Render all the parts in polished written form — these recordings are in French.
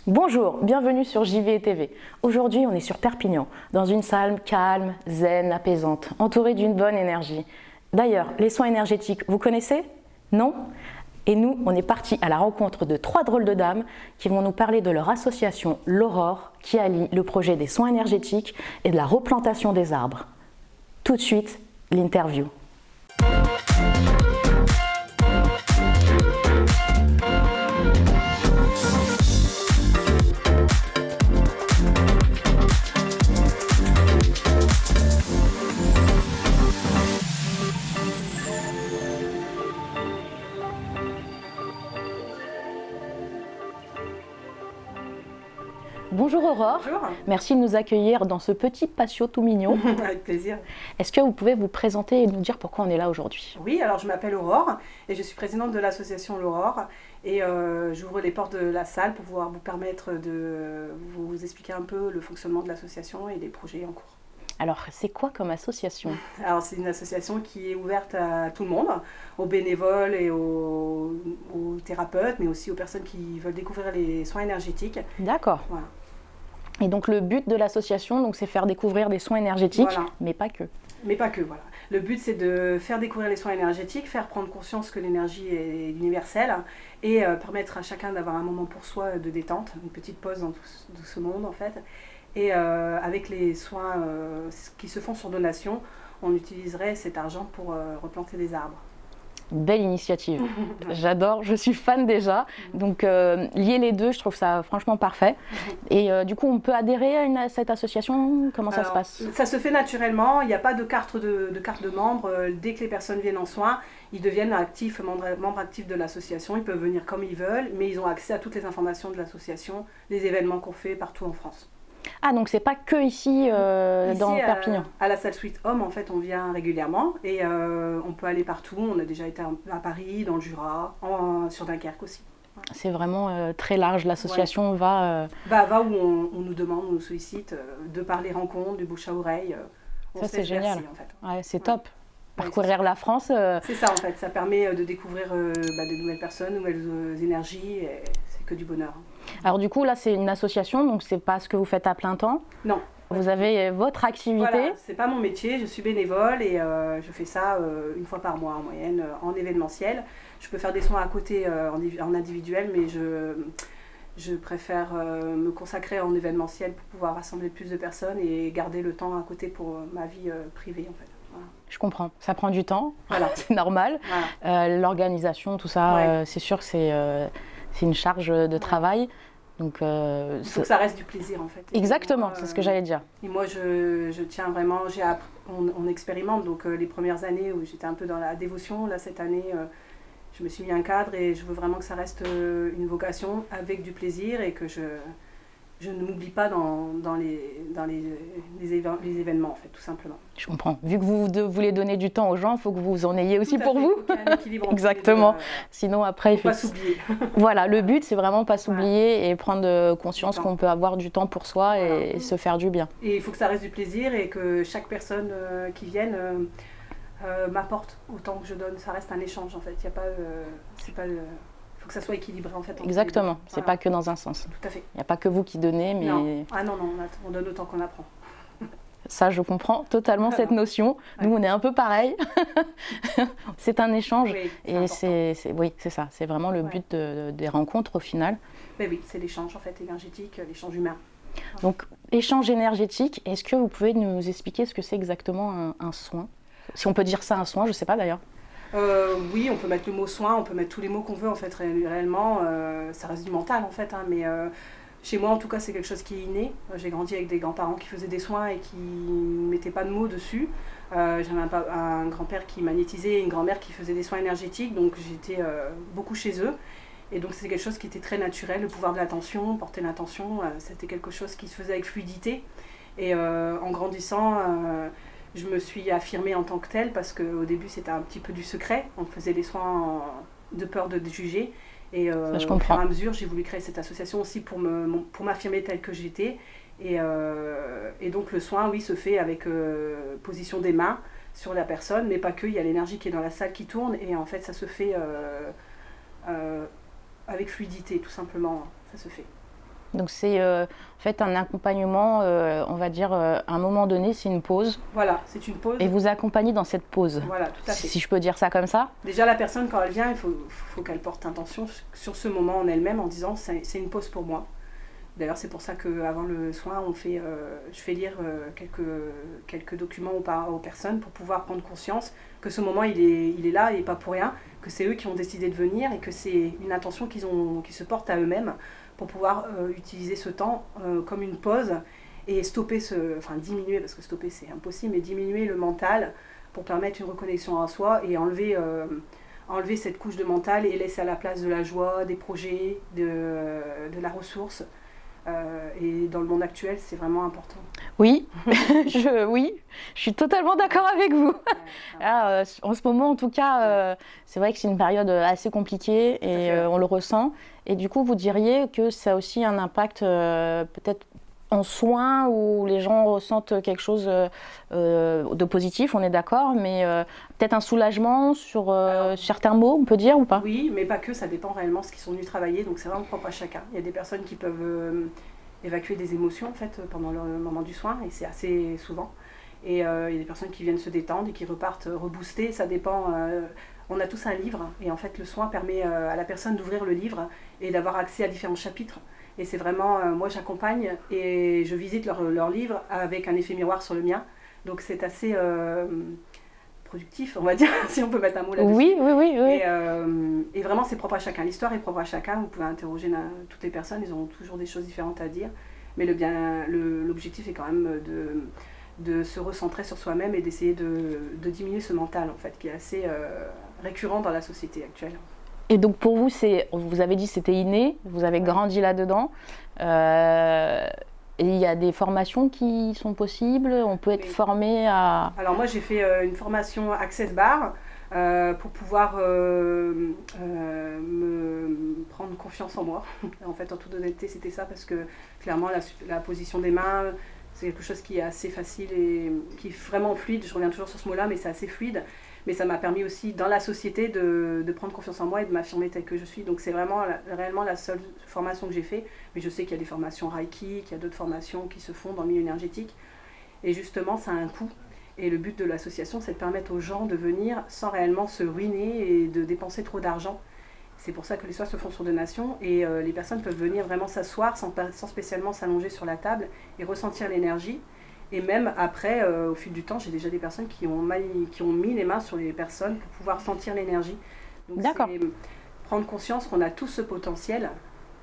Bonjour, bienvenue sur JV TV. Aujourd'hui, on est sur Perpignan, dans une salle calme, zen, apaisante, entourée d'une bonne énergie. D'ailleurs, les soins énergétiques, vous connaissez? Non? Et nous, on est partis à la rencontre de 3 drôles de dames qui vont nous parler de leur association l'Aurore, qui allie le projet des soins énergétiques et de la replantation des arbres. Tout de suite, l'interview. Bonjour Aurore, Bonjour. Merci de nous accueillir dans ce petit patio tout mignon. Avec plaisir. Est-ce que vous pouvez vous présenter et nous dire pourquoi on est là aujourd'hui? Oui, alors je m'appelle Aurore et je suis présidente de l'association l'Aurore et j'ouvre les portes de la salle pour pouvoir vous permettre de vous expliquer un peu le fonctionnement de l'association et les projets en cours. Alors, c'est quoi comme association? Alors c'est une association qui est ouverte à tout le monde, aux bénévoles et aux thérapeutes, mais aussi aux personnes qui veulent découvrir les soins énergétiques. D'accord. Voilà. Et donc le but de l'association, donc, c'est faire découvrir des soins énergétiques, Voilà. mais pas que. Mais pas que, voilà. Le but, c'est de faire découvrir les soins énergétiques, faire prendre conscience que l'énergie est universelle et permettre à chacun d'avoir un moment pour soi de détente, une petite pause dans tout ce monde, en fait. Et avec les soins qui se font sur donation, on utiliserait cet argent pour replanter des arbres. Belle initiative. J'adore, je suis fan déjà. Donc lier les deux, je trouve ça franchement parfait. Et du coup, on peut adhérer à cette association? Comment ça se passe? Ça se fait naturellement, il n'y a pas de carte de membre. Dès que les personnes viennent en soins, ils deviennent actifs, membres actifs de l'association. Ils peuvent venir comme ils veulent, mais ils ont accès à toutes les informations de l'association, les événements qu'on fait partout en France. Ah, donc c'est pas que ici, dans Perpignan. À la salle Suite Homme, en fait, on vient régulièrement et on peut aller partout. On a déjà été à Paris, dans le Jura, sur Dunkerque aussi. C'est vraiment très large. L'association va... Va où on nous demande, on nous sollicite, de par les rencontres, du bouche à oreille. Ça, c'est génial. En fait. Ouais, c'est top. Parcourir la France. C'est ça, en fait. Ça permet de découvrir de nouvelles personnes, de nouvelles énergies. Et c'est que du bonheur. Alors du coup, là, c'est une association, donc c'est pas ce que vous faites à plein temps? Non. Vous avez votre activité? Voilà, c'est pas mon métier, je suis bénévole et je fais ça une fois par mois en moyenne, en événementiel. Je peux faire des soins à côté en individuel, mais je préfère me consacrer en événementiel pour pouvoir rassembler plus de personnes et garder le temps à côté pour ma vie privée, en fait. Voilà. Je comprends, ça prend du temps, voilà. C'est normal. Voilà. L'organisation, tout ça, c'est sûr que c'est une charge de travail. Donc, il faut que ça reste du plaisir, en fait. Exactement, c'est ce que j'allais dire. Et moi, je tiens vraiment, on expérimente, donc les premières années où j'étais un peu dans la dévotion, là cette année, je me suis mis un cadre et je veux vraiment que ça reste une vocation avec du plaisir et que je ne m'oublie pas dans les événements, en fait, tout simplement. Je comprends. Vu que vous voulez donner du temps aux gens, il faut que vous en ayez aussi pour vous. Il faut qu'il y ait un équilibre. Exactement. Sinon, après, il ne faut pas s'oublier. Voilà, le but, c'est vraiment pas s'oublier et prendre conscience qu'on peut avoir du temps pour soi et se faire du bien. Et il faut que ça reste du plaisir et que chaque personne qui vienne m'apporte autant que je donne. Ça reste un échange, en fait. Il y a pas, c'est pas. Il faut que ça soit équilibré, en fait. Exactement, c'est pas que dans un sens. Tout à fait. Il n'y a pas que vous qui donnez, mais... Non. Ah non, on donne autant qu'on apprend. Ça, je comprends totalement cette notion. Nous, on est un peu pareil. C'est un échange. Oui, et c'est ça. C'est vraiment le but des rencontres, au final. Mais oui, c'est l'échange, en fait, énergétique, l'échange humain. Donc, échange énergétique, est-ce que vous pouvez nous expliquer ce que c'est exactement un soin? Si on peut dire ça, un soin, je ne sais pas d'ailleurs. Oui, on peut mettre le mot soin, on peut mettre tous les mots qu'on veut, en fait, réellement. Ça reste du mental, en fait, hein, mais chez moi, en tout cas, c'est quelque chose qui est inné. J'ai grandi avec des grands-parents qui faisaient des soins et qui ne mettaient pas de mots dessus. J'avais un grand-père qui magnétisait et une grand-mère qui faisait des soins énergétiques, donc j'étais beaucoup chez eux. Et donc, c'est quelque chose qui était très naturel, le pouvoir de l'attention, porter l'attention, c'était quelque chose qui se faisait avec fluidité. Et en grandissant... je me suis affirmée en tant que telle parce qu'au début c'était un petit peu du secret, on faisait des soins de peur de juger et au fur et à mesure j'ai voulu créer cette association aussi pour m'affirmer telle que j'étais et donc le soin oui se fait avec position des mains sur la personne mais pas que, il y a l'énergie qui est dans la salle qui tourne et en fait ça se fait avec fluidité tout simplement, ça se fait. Donc c'est en fait un accompagnement, on va dire, à un moment donné, c'est une pause. Voilà, c'est une pause. Et vous accompagnez dans cette pause. Voilà, tout à fait. Si je peux dire ça comme ça. Déjà, la personne, quand elle vient, il faut qu'elle porte intention sur ce moment en elle-même en disant c'est une pause pour moi. D'ailleurs, c'est pour ça qu'avant le soin, je fais lire quelques documents aux personnes pour pouvoir prendre conscience que ce moment, il est là, il n'est pas pour rien, que c'est eux qui ont décidé de venir et que c'est une intention qu'ils se portent à eux-mêmes pour pouvoir utiliser ce temps comme une pause et diminuer, parce que stopper c'est impossible, mais diminuer le mental pour permettre une reconnexion à soi et enlever cette couche de mental et laisser à la place de la joie, des projets, de la ressource. Et dans le monde actuel, c'est vraiment important. Oui, je suis totalement d'accord avec vous. En ce moment, en tout cas, c'est vrai que c'est une période assez compliquée et on le ressent. Et du coup, vous diriez que ça a aussi un impact peut-être en soins où les gens ressentent quelque chose de positif, on est d'accord, mais peut-être un soulagement sur certains mots, on peut dire ou pas? Oui, mais pas que, ça dépend réellement de ce qu'ils sont venus travailler, donc c'est vraiment propre à chacun. Il y a des personnes qui peuvent évacuer des émotions en fait pendant le moment du soin, et c'est assez souvent. Et il y a des personnes qui viennent se détendre et qui repartent reboostées, ça dépend. On a tous un livre, et en fait le soin permet à la personne d'ouvrir le livre et d'avoir accès à différents chapitres. Et c'est vraiment, moi j'accompagne et je visite leur livre avec un effet miroir sur le mien. Donc c'est assez productif, on va dire, si on peut mettre un mot là-dessus. Oui. Et vraiment c'est propre à chacun. L'histoire est propre à chacun. Vous pouvez interroger toutes les personnes, ils auront toujours des choses différentes à dire. Mais l'objectif est quand même de se recentrer sur soi-même et d'essayer de diminuer ce mental en fait, qui est assez récurrent dans la société actuelle. Et donc pour vous, vous avez dit que c'était inné, vous avez grandi là-dedans. Et il y a des formations qui sont possibles, on peut être formé à... Alors moi j'ai fait une formation Access Bar pour pouvoir me prendre confiance en moi. En fait, en toute honnêteté, c'était ça parce que clairement la position des mains, c'est quelque chose qui est assez facile et qui est vraiment fluide. Je reviens toujours sur ce mot-là, mais c'est assez fluide. Mais ça m'a permis aussi, dans la société, de prendre confiance en moi et de m'affirmer telle que je suis. Donc c'est vraiment réellement la seule formation que j'ai fait. Mais je sais qu'il y a des formations Reiki, qu'il y a d'autres formations qui se font dans le milieu énergétique. Et justement, ça a un coût. Et le but de l'association, c'est de permettre aux gens de venir sans réellement se ruiner et de dépenser trop d'argent. C'est pour ça que les soins se font sur donation. Et les personnes peuvent venir vraiment s'asseoir sans spécialement s'allonger sur la table et ressentir l'énergie. Et même après, au fil du temps, j'ai déjà des personnes qui ont mis les mains sur les personnes pour pouvoir sentir l'énergie. Donc c'est prendre conscience qu'on a tous ce potentiel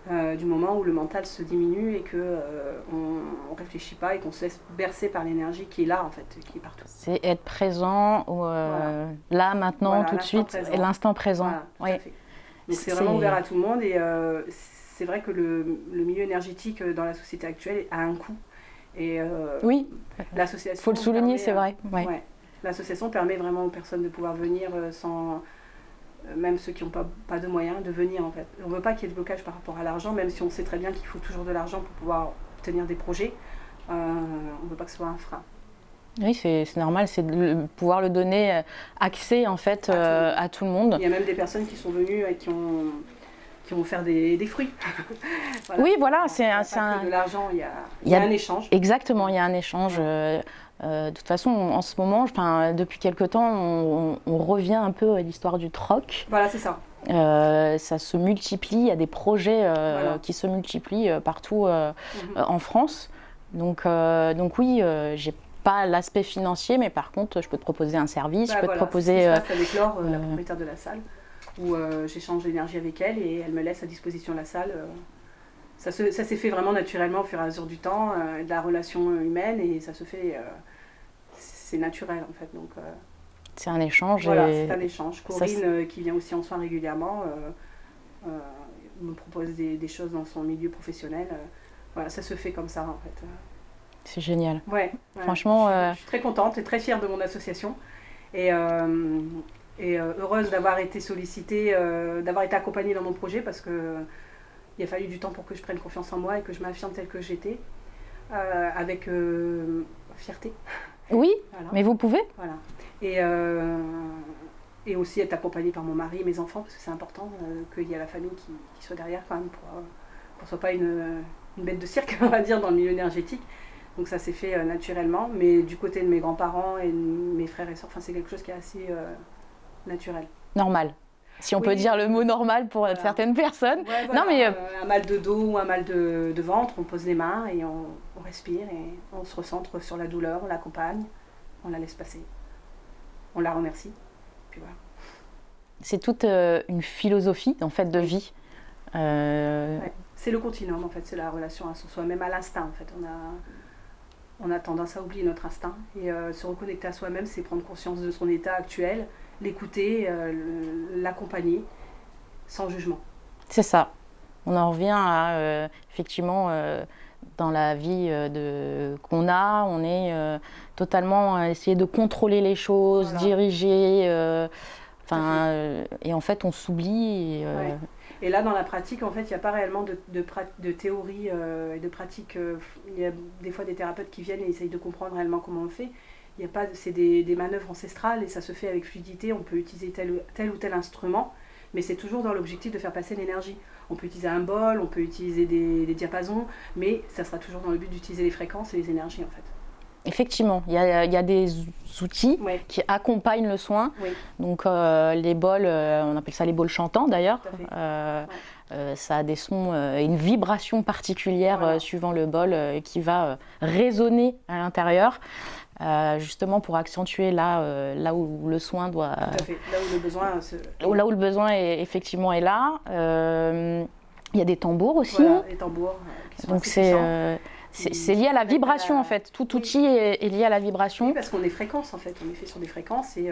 du moment où le mental se diminue et qu'on ne réfléchit pas et qu'on se laisse bercer par l'énergie qui est là, en fait, qui est partout. C'est être présent là, maintenant, tout de suite, présent. Et l'instant présent. Voilà, tout à fait. Donc c'est vraiment ouvert à tout le monde et c'est vrai que le milieu énergétique dans la société actuelle a un coût. Et oui, l'association, faut le souligner, c'est vrai. Ouais. L'association permet vraiment aux personnes de pouvoir venir sans, même ceux qui n'ont pas de moyens, de venir en fait. On ne veut pas qu'il y ait de blocage par rapport à l'argent, même si on sait très bien qu'il faut toujours de l'argent pour pouvoir obtenir des projets. On ne veut pas que ce soit un frein. Oui, c'est normal, c'est de pouvoir le donner accès en fait à tout le monde. Il y a même des personnes qui sont venues et qui vont faire des fruits. Voilà. Oui, voilà, c'est de l'argent, il y a un échange. Exactement, il y a un échange. De toute façon, en ce moment, depuis quelque temps, on revient un peu à l'histoire du troc. Voilà, c'est ça. Ça se multiplie, il y a des projets qui se multiplient partout en France. Donc oui, j'ai pas l'aspect financier, mais par contre, je peux te proposer un service, je peux te proposer... C'est ce qui se passe avec Laure, la propriétaire de la salle, où j'échange l'énergie avec elle et elle me laisse à disposition la salle. Ça s'est fait vraiment naturellement au fur et à mesure du temps, de la relation humaine, et ça se fait... c'est naturel en fait. Donc, c'est un échange. Voilà, c'est un échange. Corinne, qui vient aussi en soins régulièrement, me propose des choses dans son milieu professionnel. Voilà, ça se fait comme ça en fait. C'est génial. Ouais, franchement. Je suis très contente et très fière de mon association. Et heureuse d'avoir été sollicitée, d'avoir été accompagnée dans mon projet parce qu'il a fallu du temps pour que je prenne confiance en moi et que je m'affirme telle que j'étais, avec fierté. Oui, voilà. Mais vous pouvez. Voilà. Et aussi être accompagnée par mon mari et mes enfants parce que c'est important qu'il y ait la famille qui soit derrière quand même pour que ce ne soit pas une une bête de cirque, on va dire, dans le milieu énergétique. Donc ça s'est fait naturellement, mais du côté de mes grands-parents et de mes frères et sœurs, c'est quelque chose qui est assez naturel. Normal. Si on peut dire le mot normal pour certaines personnes. Ouais, voilà, non, mais un mal de dos ou un mal de ventre, on pose les mains et on respire et on se recentre sur la douleur, on l'accompagne, on la laisse passer, on la remercie, puis voilà. C'est toute une philosophie en fait de vie. Ouais. C'est le continuum en fait, c'est la relation à soi-même, à l'instinct en fait. On a tendance à oublier notre instinct et se reconnecter à soi-même, c'est prendre conscience de son état actuel, l'écouter, l'accompagner sans jugement. C'est ça. On en revient à effectivement dans la vie qu'on a, on est totalement à essayer de contrôler les choses, voilà. Diriger, et en fait on s'oublie. Ouais. Et là dans la pratique en fait il n'y a pas réellement de théorie et de pratique. Il y a des fois des thérapeutes qui viennent et essayent de comprendre réellement comment on le fait. Il y a pas, c'est des manœuvres ancestrales et ça se fait avec fluidité. On peut utiliser tel ou tel instrument, mais c'est toujours dans l'objectif de faire passer l'énergie. On peut utiliser un bol, on peut utiliser des diapasons, mais ça sera toujours dans le but d'utiliser les fréquences et les énergies en fait. Effectivement, il y a des outils qui accompagnent le soin. Oui. Donc les bols, on appelle ça les bols chantants d'ailleurs. Ça a des sons et une vibration particulière suivant le bol qui va résonner à l'intérieur. Justement pour accentuer là où le soin doit... Tout à fait, là où le besoin... Là où le besoin effectivement est là. Il y a des tambours aussi. Voilà, des tambours qui sont donc c'est lié à la vibration en fait. Tout outil est lié à la vibration. Oui, parce qu'on est fréquence en fait. On est fait sur des fréquences et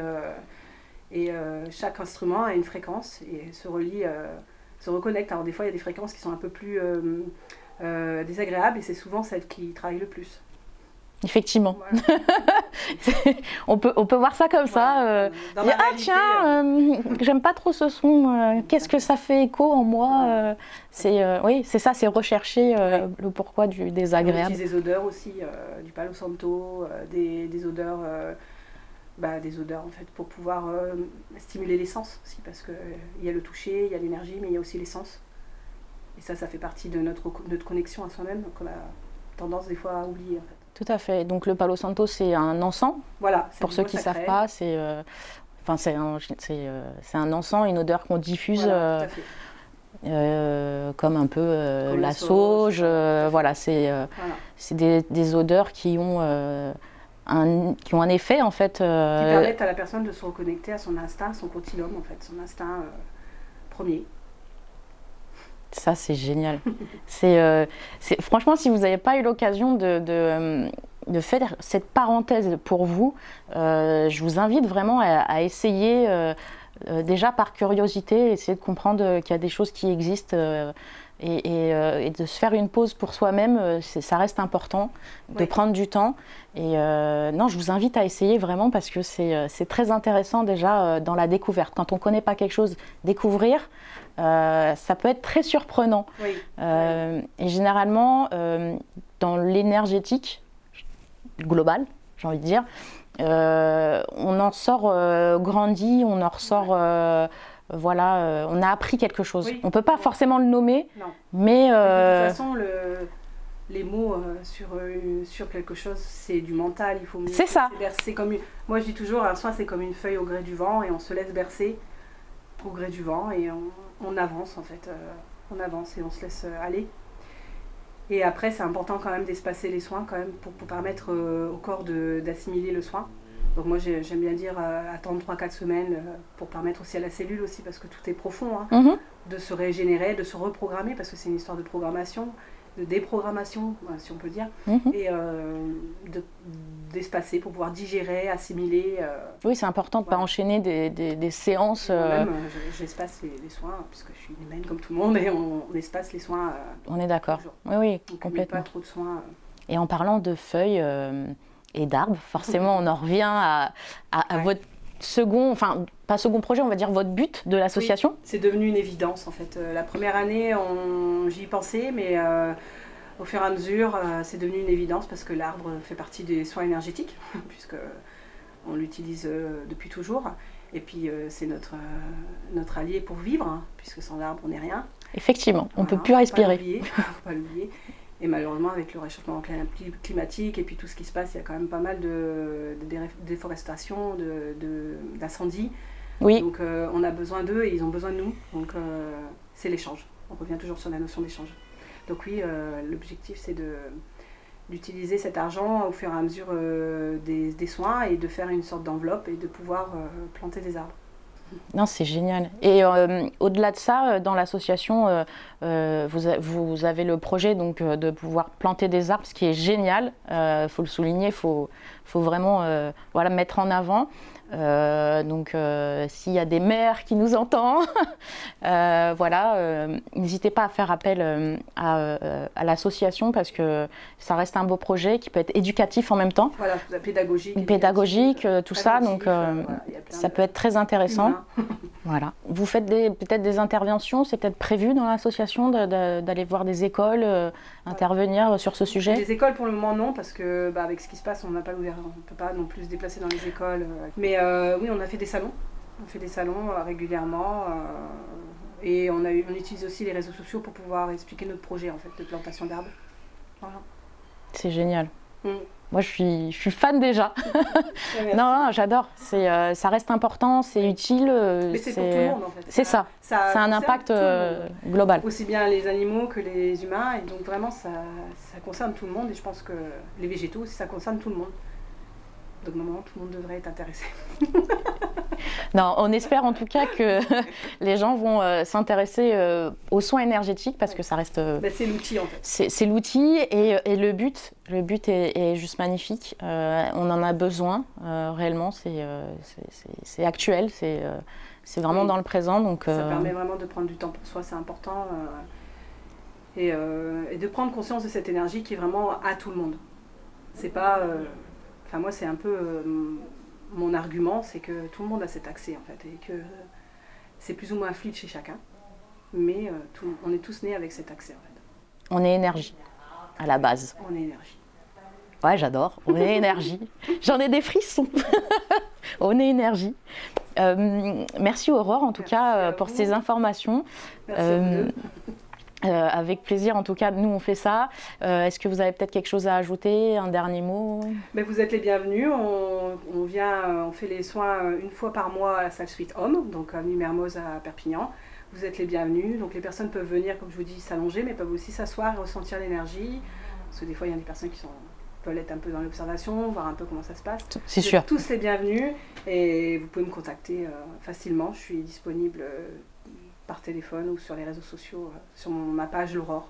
chaque instrument a une fréquence et se relie, se reconnecte. Alors des fois il y a des fréquences qui sont un peu plus désagréables et c'est souvent celles qui travaillent le plus. Effectivement. Voilà. on peut voir ça comme ça. J'aime pas trop ce son. Qu'est-ce que ça fait écho en moi oui, c'est ça, c'est rechercher le pourquoi du désagréable. On utilise des odeurs aussi, du Palo Santo, des odeurs, des odeurs en fait, pour pouvoir stimuler les sens aussi, parce qu'il y a le toucher, il y a l'énergie, mais il y a aussi les sens. Et ça fait partie de notre connexion à soi-même, qu'on a tendance des fois à oublier en fait. Tout à fait. Donc le Palo Santo, c'est un encens. Voilà. Pour ceux qui ne savent pas, c'est un encens, une odeur qu'on diffuse, voilà, comme un peu la sauge. Voilà, c'est des odeurs qui ont un effet en fait. Qui permettent à la personne de se reconnecter à son instinct, son continuum en fait, son instinct premier. Ça, c'est génial. Franchement, si vous n'avez pas eu l'occasion de faire cette parenthèse pour vous, je vous invite vraiment à essayer, déjà par curiosité, essayer de comprendre qu'il y a des choses qui existent et de se faire une pause pour soi-même, ça reste important, de prendre du temps. Et non, je vous invite à essayer vraiment parce que c'est très intéressant déjà dans la découverte. Quand on ne connaît pas quelque chose, découvrir, ça peut être très surprenant. Oui. Et généralement, dans l'énergétique globale, j'ai envie de dire, on en sort grandi, on en ressort... on a appris quelque chose. Oui. On ne peut pas forcément le nommer, mais... De toute façon, les mots sur quelque chose, c'est du mental. Il faut c'est ça. Bercer comme moi, je dis toujours, un soin, c'est comme une feuille au gré du vent et on se laisse bercer au gré du vent et on avance en fait. On avance et on se laisse aller. Et après, c'est important quand même d'espacer les soins quand même pour permettre au corps d'assimiler le soin. Donc moi j'aime bien dire attendre 3-4 semaines pour permettre aussi à la cellule aussi, parce que tout est profond, de se régénérer, de se reprogrammer, parce que c'est une histoire de programmation, de déprogrammation, si on peut dire, et d'espacer pour pouvoir digérer, assimiler. Oui, c'est important de ne pas enchaîner des séances. Moi-même, j'espace les soins, puisque je suis humaine comme tout le monde, et on espace les soins. On est d'accord. Oui, donc, complètement. Pas trop de soins. Et en parlant de feuilles et d'arbres, forcément, on en revient à votre second, enfin pas second projet, on va dire votre but de l'association. Oui, c'est devenu une évidence en fait. La première année, j'y pensais, mais au fur et à mesure, c'est devenu une évidence parce que l'arbre fait partie des soins énergétiques, puisque on l'utilise depuis toujours. Et puis c'est notre allié pour vivre, puisque sans l'arbre on n'est rien. Effectivement, on ne peut plus respirer. Faut pas l'oublier. Et malheureusement, avec le réchauffement climatique et puis tout ce qui se passe, il y a quand même pas mal de déforestation, d'incendies. Oui. Donc on a besoin d'eux et ils ont besoin de nous. Donc c'est l'échange. On revient toujours sur la notion d'échange. Donc oui, l'objectif c'est d'utiliser cet argent au fur et à mesure des soins et de faire une sorte d'enveloppe et de pouvoir planter des arbres. Non, c'est génial. Et au-delà de ça, dans l'association, vous avez le projet donc, de pouvoir planter des arbres, ce qui est génial. Faut le souligner, il faut vraiment voilà, mettre en avant. Donc s'il y a des maires qui nous entendent, voilà, n'hésitez pas à faire appel à l'association parce que ça reste un beau projet qui peut être éducatif en même temps. Voilà, pédagogique. Pédagogique, tout ça, donc voilà, ça peut être très intéressant. Voilà. Vous faites peut-être des interventions, c'est peut-être prévu dans l'association d'aller voir des écoles, intervenir sur ce sujet? Des écoles pour le moment non, parce que avec ce qui se passe, on n'a pas l'ouverture, on ne peut pas non plus se déplacer dans les écoles. Mais oui, on a fait des salons. On fait des salons régulièrement et on utilise aussi les réseaux sociaux pour pouvoir expliquer notre projet en fait, de plantation d'arbres. Voilà. C'est génial. Moi, je suis fan déjà. Non, j'adore. Ça reste important, c'est utile. Mais c'est pour tout le monde en fait. C'est ça. Ça a un impact global. Aussi bien les animaux que les humains. Et donc vraiment, ça concerne tout le monde. Et je pense que les végétaux aussi, ça concerne tout le monde. Donc normalement, tout le monde devrait être intéressé. Non, on espère en tout cas que les gens vont s'intéresser aux soins énergétiques parce que ça reste... c'est l'outil en fait. C'est l'outil et le but est juste magnifique. On en a besoin réellement, c'est actuel, c'est vraiment dans le présent. Donc, ça permet vraiment de prendre du temps pour soi, c'est important. Et de prendre conscience de cette énergie qui est vraiment à tout le monde. C'est pas... Enfin moi c'est un peu... mon argument, c'est que tout le monde a cet accès en fait, et que c'est plus ou moins fluide chez chacun, mais on est tous nés avec cet accès en fait. On est énergie, à la base. On est énergie. Ouais, j'adore, on est énergie. J'en ai des frissons. On est énergie. Merci Aurore en tout cas pour ces informations. Merci à vous. Avec plaisir, en tout cas, nous on fait ça. Est-ce que vous avez peut-être quelque chose à ajouter, un dernier mot? Mais vous êtes les bienvenus. On fait les soins une fois par mois à la salle Sweet Home, donc avenue Mermoz à Perpignan. Vous êtes les bienvenus. Donc les personnes peuvent venir, comme je vous dis, s'allonger, mais peuvent aussi s'asseoir et ressentir l'énergie. Parce que des fois, il y a des personnes qui veulent être un peu dans l'observation, voir un peu comment ça se passe. C'est sûr. Tous les bienvenus et vous pouvez me contacter facilement. Je suis disponible par téléphone ou sur les réseaux sociaux, sur ma page L'Aurore.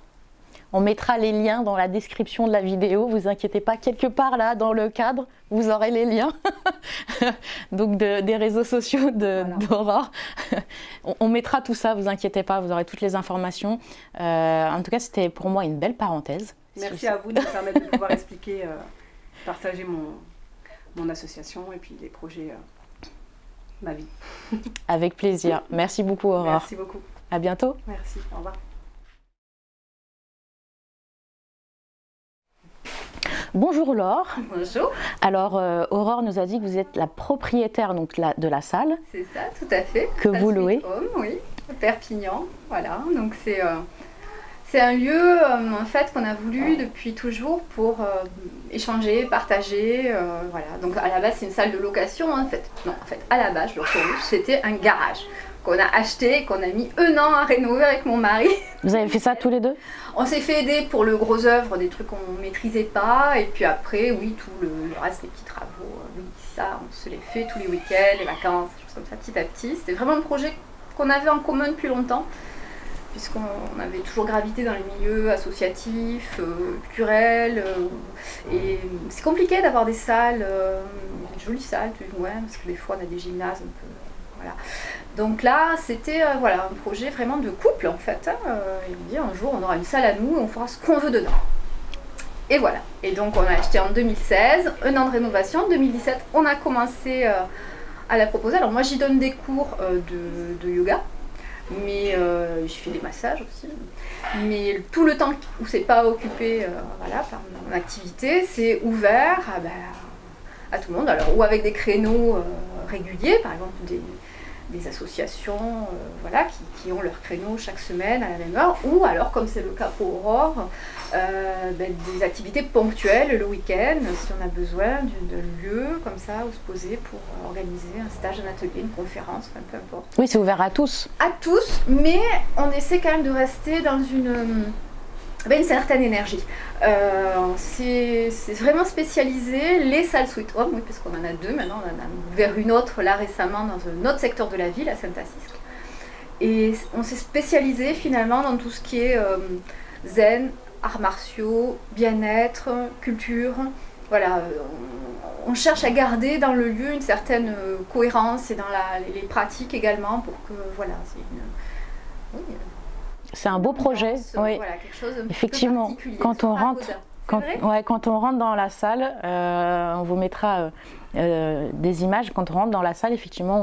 On mettra les liens dans la description de la vidéo, vous inquiétez pas, quelque part là dans le cadre, vous aurez les liens donc des réseaux sociaux d'Aurore. On mettra tout ça, vous inquiétez pas, vous aurez toutes les informations. En tout cas, c'était pour moi une belle parenthèse. Merci à vous de me permettre de pouvoir expliquer, partager mon association et puis les projets, ma vie. Avec plaisir. Merci beaucoup Aurore. Merci beaucoup. À bientôt. Merci, au revoir. Bonjour Laure. Bonjour. Alors Aurore nous a dit que vous êtes la propriétaire donc, de la salle. C'est ça, tout à fait. Que vous louez. Oui, Perpignan. Voilà, donc c'est un lieu en fait qu'on a voulu depuis toujours pour échanger, partager. Voilà. Donc à la base c'est une salle de location en fait. Non, en fait à la base, je le corrige, c'était un garage qu'on a acheté, qu'on a mis 1 an à rénover avec mon mari. Vous avez fait ça tous les deux? On s'est fait aider pour le gros œuvre, des trucs qu'on ne maîtrisait pas, et puis après, oui, tout le reste, les petits travaux, oui, ça, on se les fait tous les week-ends, les vacances, des choses comme ça, petit à petit. C'était vraiment un projet qu'on avait en commun depuis longtemps, puisqu'on avait toujours gravité dans les milieux associatifs, culturels, et c'est compliqué d'avoir des salles, des jolies salles, ouais, parce que des fois on a des gymnases un peu, voilà. Donc là, c'était voilà, un projet vraiment de couple en fait. Et on dit un jour on aura une salle à nous et on fera ce qu'on veut dedans. Et voilà. Et donc on a acheté en 2016, 1 an de rénovation. En 2017, on a commencé à la proposer. Alors moi j'y donne des cours de yoga, mais j'y fais des massages aussi. Mais tout le temps où c'est pas occupé voilà, par mon activité, c'est ouvert à tout le monde. Alors, ou avec des créneaux réguliers, par exemple des associations voilà, qui ont leur créneau chaque semaine à la même heure, ou alors, comme c'est le cas pour Aurore, des activités ponctuelles le week-end, si on a besoin d'un lieu comme ça où se poser pour organiser un stage, un atelier, une conférence, enfin, peu importe. Oui, c'est ouvert à tous. À tous, mais on essaie quand même de rester dans une certaine énergie. C'est vraiment spécialisé. Les salles Sweet Home, oui, parce qu'on en a 2 maintenant, on en a ouvert une autre là récemment dans un autre secteur de la ville, à Saint-Assisque. Et on s'est spécialisé finalement dans tout ce qui est zen, arts martiaux, bien-être, culture. Voilà, on cherche à garder dans le lieu une certaine cohérence et dans les pratiques également pour que voilà, c'est un beau projet. Oui. Voilà, quelque chose un effectivement, peu quand on rentre dans la salle, on vous mettra des images. Quand on rentre dans la salle, effectivement,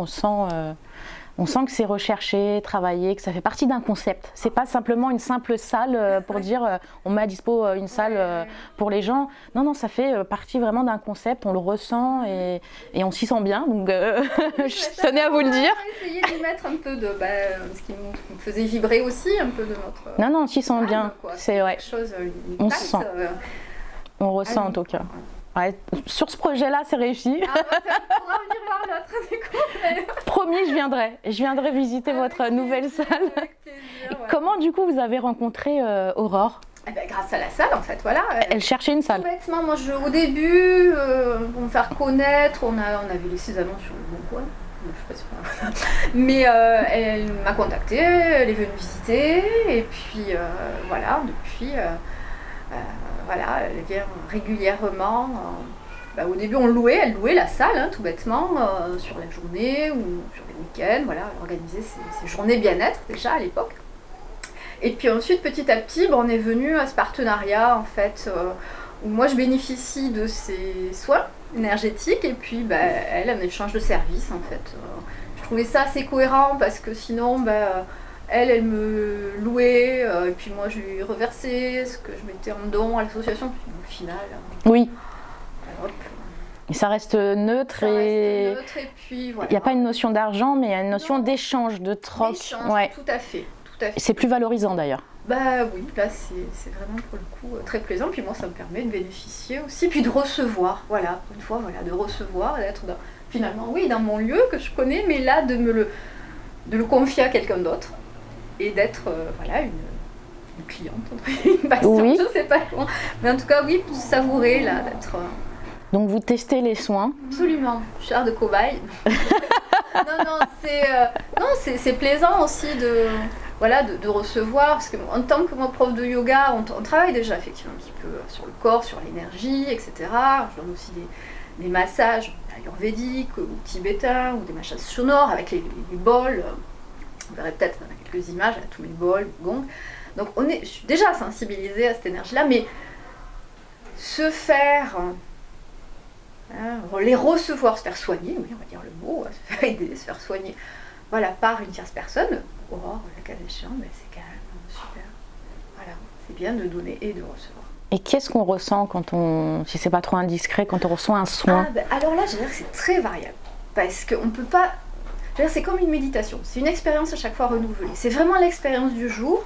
on sent que c'est recherché, travaillé, que ça fait partie d'un concept. C'est pas simplement une simple salle pour dire on met à dispo une salle pour les gens. Non, ça fait partie vraiment d'un concept, on le ressent et on s'y sent bien. Donc je tenais à vous le dire. On a essayé d'y mettre un peu de ce qui nous faisait vibrer aussi, un peu de notre... Non, on s'y sent bien. C'est ouais. Quelque chose, on se sent. On ressent en tout cas. Ouais, sur ce projet-là, c'est réussi. On pourra venir voir l'autre, du coup. Promis, je viendrai visiter votre nouvelle salle. Avec plaisir, ouais. Comment, du coup, vous avez rencontré Aurore ? Grâce à la salle, en fait, voilà. Elle cherchait une salle. Tout bêtement, moi, au début, pour me faire connaître, on avait laissé des annonces sur le Bon Coin. Je sais pas si mais elle m'a contactée, elle est venue visiter, et puis voilà, depuis... voilà, elle vient régulièrement. Au début, elle louait la salle, tout bêtement, sur la journée ou sur les week-ends. Voilà, elle organisait ses journées bien-être déjà à l'époque. Et puis ensuite, petit à petit, on est venu à ce partenariat en fait, où moi je bénéficie de ses soins énergétiques et puis elle en échange de services en fait. Je trouvais ça assez cohérent parce que sinon, elle me louait, et puis moi je lui reversais ce que je mettais en don à l'association, puis au final... Oui. Hop. Et ça reste neutre et puis voilà. Il n'y a pas une notion d'argent, mais il y a une notion d'échange, de troc. Ouais. Tout à fait. C'est plus valorisant d'ailleurs. Oui, là c'est vraiment pour le coup très plaisant, puis moi ça me permet de bénéficier aussi, puis de recevoir, voilà, une fois, voilà, de recevoir, d'être finalement, oui, dans mon lieu que je connais, mais là de le confier à quelqu'un d'autre. Et d'être voilà, une cliente, une patiente, oui. Je sais pas comment. Mais en tout cas, oui, savourer là, d'être... Donc vous testez les soins. Absolument, chair de cobaye. C'est plaisant aussi de recevoir, parce qu'en tant que moi, prof de yoga, on travaille déjà effectivement un petit peu sur le corps, sur l'énergie, etc. Je donne aussi des massages ayurvédiques ou tibétains, ou des massages sonores avec les bols. Vous verrez peut-être quelques images, tous mes bols, gongs. Donc je suis déjà sensibilisée à cette énergie-là, mais se faire, les recevoir, se faire soigner, oui, on va dire le mot, se faire aider, se faire soigner, voilà, par une tierce personne, Aurore, le cas échéant, c'est quand même super. Voilà, c'est bien de donner et de recevoir. Et qu'est-ce qu'on ressent si c'est pas trop indiscret, quand on reçoit un soin ? Alors là, je veux dire que c'est très variable, parce qu'on peut pas... C'est comme une méditation, c'est une expérience à chaque fois renouvelée. C'est vraiment l'expérience du jour.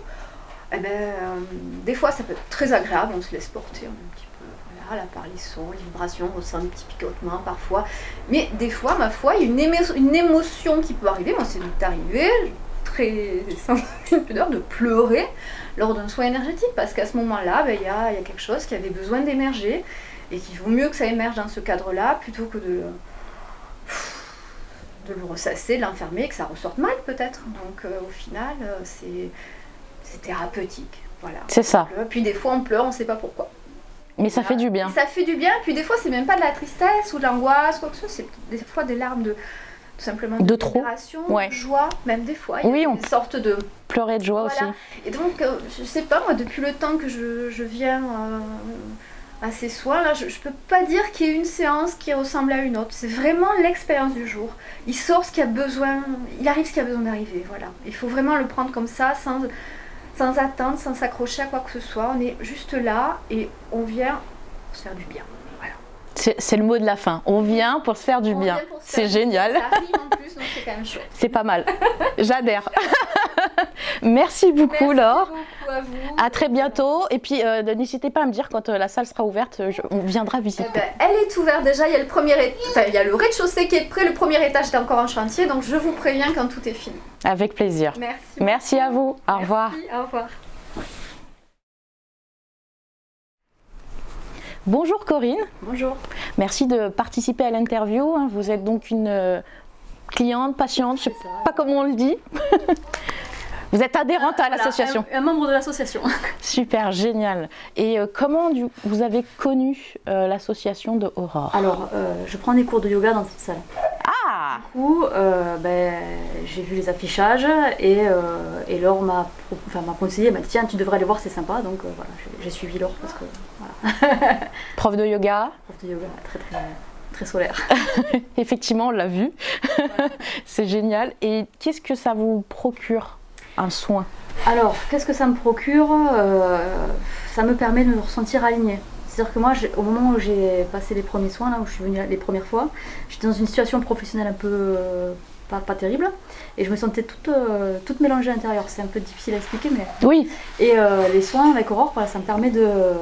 Des fois, ça peut être très agréable, on se laisse porter un petit peu voilà, par les sons, les vibrations, on ressent des petits picotements parfois. Mais des fois, ma foi, il y a une émotion qui peut arriver. Moi, c'est arrivé, très sans pudeur, de pleurer lors d'un soin énergétique. Parce qu'à ce moment-là, il y a quelque chose qui avait besoin d'émerger et qu'il vaut mieux que ça émerge dans ce cadre-là plutôt que de le ressasser, de l'enfermer, que ça ressorte mal peut-être. Donc au final, c'est thérapeutique. Voilà. C'est ça. Puis des fois on pleure, on ne sait pas pourquoi. Mais ça fait du bien. Ça fait du bien, puis des fois c'est même pas de la tristesse ou de l'angoisse, quoi que ce soit, c'est des fois des larmes de tout simplement de libération, de joie, même des fois. Il y a une sorte de... Pleurer de joie aussi. Et donc, je sais pas, moi depuis le temps que je viens... à ces soins-là, je peux pas dire qu'il y ait une séance qui ressemble à une autre. C'est vraiment l'expérience du jour. Il sort ce qu'il y a besoin, il arrive ce qu'il y a besoin d'arriver, voilà. Il faut vraiment le prendre comme ça, sans attendre, sans s'accrocher à quoi que ce soit. On est juste là et on vient se faire du bien, voilà. C'est le mot de la fin. On vient pour se faire du bien. C'est génial. Ça rime en plus, donc c'est quand même chouette. C'est pas mal. J'adhère. Merci beaucoup, Laure. Merci beaucoup à vous. À très bientôt. Et puis, n'hésitez pas à me dire quand la salle sera ouverte. On viendra visiter. Elle est ouverte déjà. Il y a il y a le rez-de-chaussée qui est prêt. Le premier étage est encore en chantier. Donc, je vous préviens quand tout est fini. Avec plaisir. Merci. Merci à vous. Au revoir. Au revoir. Bonjour Corinne. Bonjour. Merci de participer à l'interview. Vous êtes donc une cliente, patiente, je ne sais pas comment on le dit. Vous êtes adhérente à l'association. Un membre de l'association. Super, génial. Et comment vous avez connu l'association de Aurore? Alors, je prends des cours de yoga dans cette salle. Ah! Du coup, j'ai vu les affichages et Laure m'a conseillé, elle m'a dit tiens, tu devrais aller voir, c'est sympa. Donc voilà, j'ai suivi Laure parce que voilà. Prof de yoga? Prof de yoga, très très très solaire. Effectivement, on l'a vu. Voilà. C'est génial. Et qu'est-ce que ça vous procure, un soin? Alors, qu'est-ce que ça me procure? Ça me permet de me ressentir alignée. C'est-à-dire que moi, au moment où j'ai passé les premiers soins, là où je suis venue les premières fois, j'étais dans une situation professionnelle un peu pas terrible, et je me sentais toute mélangée à l'intérieur. C'est un peu difficile à expliquer, mais... Oui. Et les soins avec Aurore, voilà, ça me permet de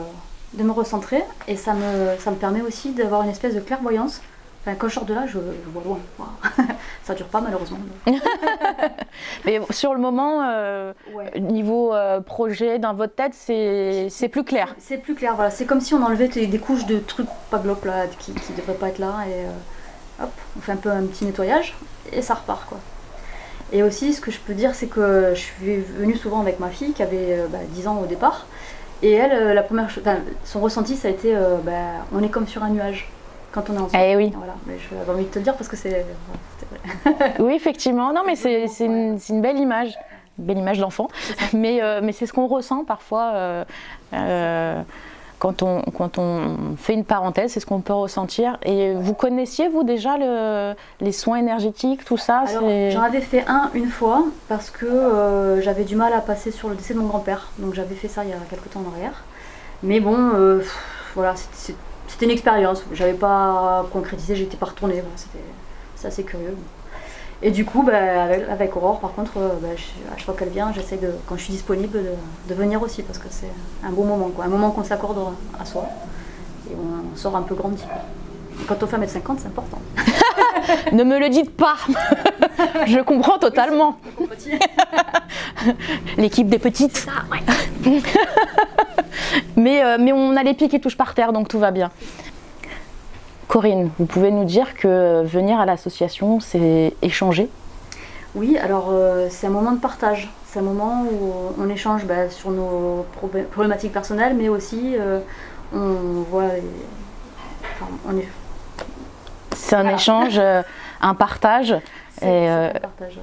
me recentrer, et ça me permet aussi d'avoir une espèce de clairvoyance. Enfin, quand je sors de là, je vois loin. Wow. Ça dure pas malheureusement. Mais sur le moment, niveau projet dans votre tête, c'est plus clair. C'est plus clair, voilà. C'est comme si on enlevait des couches de trucs pas glop là, qui ne devraient pas être là. Et hop, on fait un peu un petit nettoyage et ça repart, quoi. Et aussi, ce que je peux dire, c'est que je suis venue souvent avec ma fille qui avait 10 ans au départ. Et elle, la première chose, son ressenti, ça a été on est comme sur un nuage. Quand on est ensemble. Eh oui. Voilà. Mais j'avais envie de te le dire parce que c'est vrai. Oui, effectivement. Non, mais c'est une belle image. Une belle image d'enfant. Mais c'est ce qu'on ressent parfois quand on fait une parenthèse, c'est ce qu'on peut ressentir. Et vous connaissiez, vous, déjà les soins énergétiques, tout ça? Alors, j'en avais fait une fois parce que j'avais du mal à passer sur le décès de mon grand-père. Donc j'avais fait ça il y a quelques temps en arrière. Mais bon, voilà, c'était une expérience, j'avais pas concrétisé, j'étais pas retournée, voilà, c'est assez curieux. Et du coup, avec Aurore, par contre, à chaque fois qu'elle vient, j'essaie quand je suis disponible, de venir aussi, parce que c'est un beau moment, quoi. Un moment qu'on s'accorde à soi, et on sort un peu grandi. Et quand on fait 1m50, c'est important. Ne me le dites pas. Je comprends totalement. L'équipe des petites. Ça, ouais. Mais on a les pieds qui touchent par terre, donc tout va bien. Corinne, vous pouvez nous dire que venir à l'association, c'est échanger? Oui, alors c'est un moment de partage. C'est un moment où on échange sur nos problématiques personnelles, mais aussi on voit... C'est un échange, un partage. C'est un partage.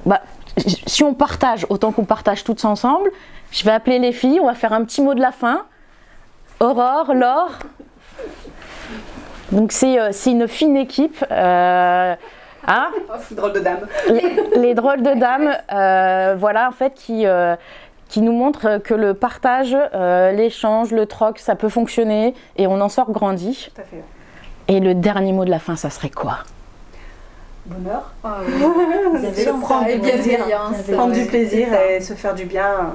Si on partage, autant qu'on partage toutes ensemble. Je vais appeler les filles, on va faire un petit mot de la fin. Aurore, Laure. Donc c'est une fine équipe. Drôle de dame. Les drôles de dames, voilà, en fait, qui nous montrent que le partage, l'échange, le troc, ça peut fonctionner et on en sort grandi. Tout à fait. Et le dernier mot de la fin, ça serait quoi? Bonheur. Prendre du plaisir. Prendre du plaisir et se faire du bien.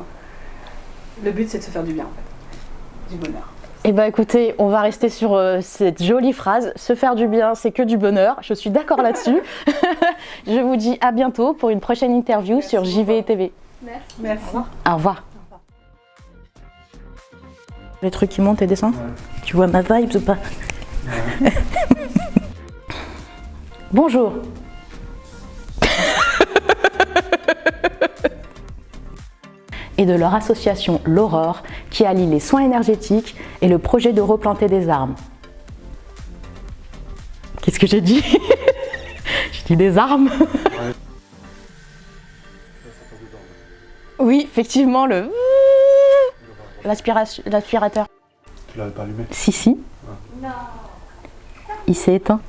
Le but, c'est de se faire du bien, en fait. Du bonheur. Eh bien écoutez, on va rester sur cette jolie phrase, se faire du bien, c'est que du bonheur. Je suis d'accord là-dessus. Je vous dis à bientôt pour une prochaine interview sur JVTV. Merci. Merci. Au revoir. Les trucs qui montent et descendent, ouais. Tu vois ma vibe ou pas? Ouais. Bonjour. Et de leur association l'Aurore qui allie les soins énergétiques et le projet de replanter des arbres. Qu'est-ce que j'ai dit? J'ai dit des armes. Ouais. Oui, effectivement, l'aspirateur. Tu l'avais pas allumé? Si. Ah. Il s'est éteint.